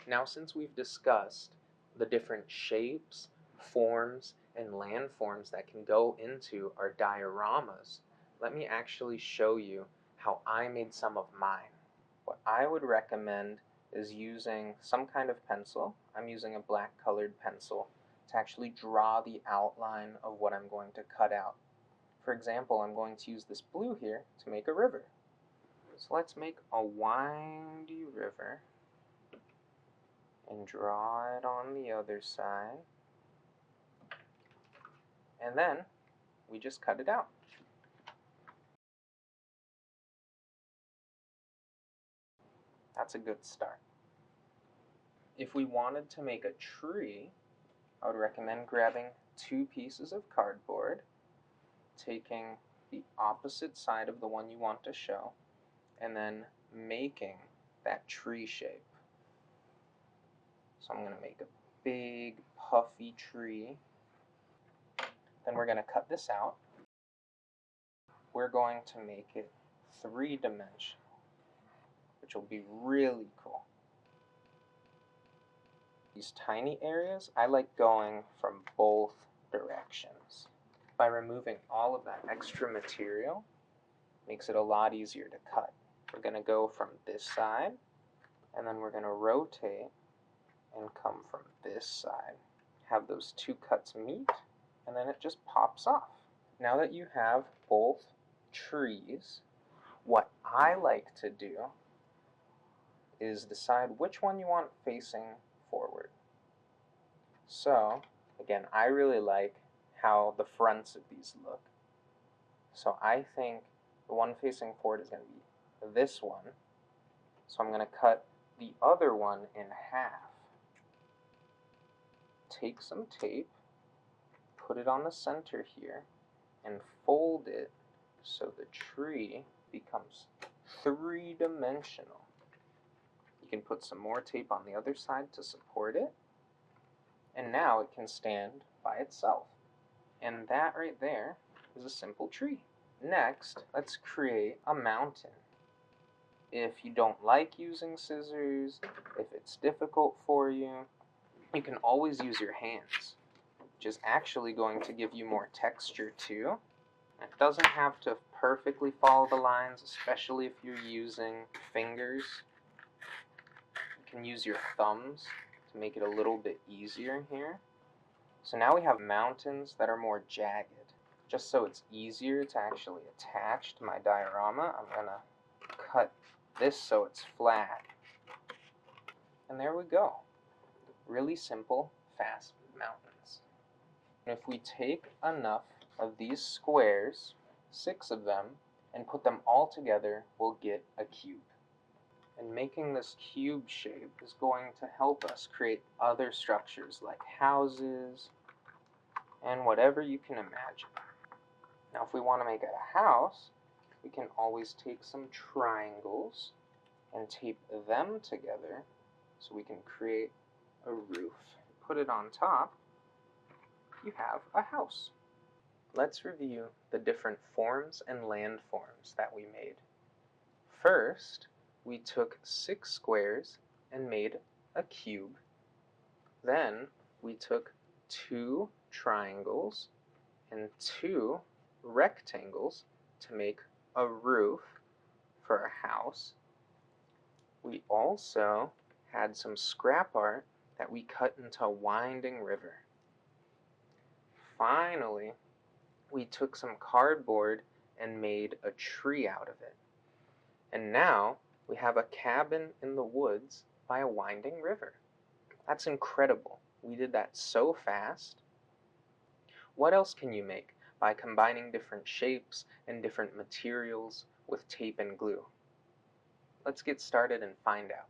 Now, since we've discussed the different shapes, forms, and landforms that can go into our dioramas, let me actually show you how I made some of mine. What I would recommend is using some kind of pencil. I'm using a black colored pencil to actually draw the outline of what I'm going to cut out. For example, I'm going to use this blue here to make a river. So let's make a windy river and draw it on the other side. And then we just cut it out. That's a good start. If we wanted to make a tree, I would recommend grabbing 2 pieces of cardboard, taking the opposite side of the one you want to show, and then making that tree shape. So I'm going to make a big puffy tree. Then we're going to cut this out. We're going to make it 3-dimensional, which will be really cool. These tiny areas, I like going from both directions. By removing all of that extra material, makes it a lot easier to cut. We're going to go from this side, and then we're going to rotate and come from this side. Have those 2 cuts meet, and then it just pops off. Now that you have both trees, what I like to do is decide which one you want facing forward. So, again, I really like how the fronts of these look. So I think the one facing forward is going to be this one. So I'm going to cut the other one in half. Take some tape, put it on the center here, and fold it so the tree becomes 3-dimensional. You can put some more tape on the other side to support it, and now it can stand by itself. And that right there is a simple tree. Next, let's create a mountain. If you don't like using scissors, if it's difficult for you, you can always use your hands, which is actually going to give you more texture too. It doesn't have to perfectly follow the lines, especially if you're using fingers. You can use your thumbs to make it a little bit easier here. So now we have mountains that are more jagged. Just so it's easier to actually attach to my diorama, I'm going to cut this so it's flat. And there we go. Really simple, fast mountains. And if we take enough of these squares, 6 of them, and put them all together, we'll get a cube. And making this cube shape is going to help us create other structures like houses and whatever you can imagine. Now if we want to make it a house, we can always take some triangles and tape them together so we can create a roof. Put it on top, you have a house. Let's review the different forms and landforms that we made. First, we took 6 squares and made a cube. Then we took 2 triangles and 2 rectangles to make a roof for a house. We also had some scrap art that we cut into a winding river. Finally, we took some cardboard and made a tree out of it. And now we have a cabin in the woods by a winding river. That's incredible. We did that so fast. What else can you make by combining different shapes and different materials with tape and glue? Let's get started and find out.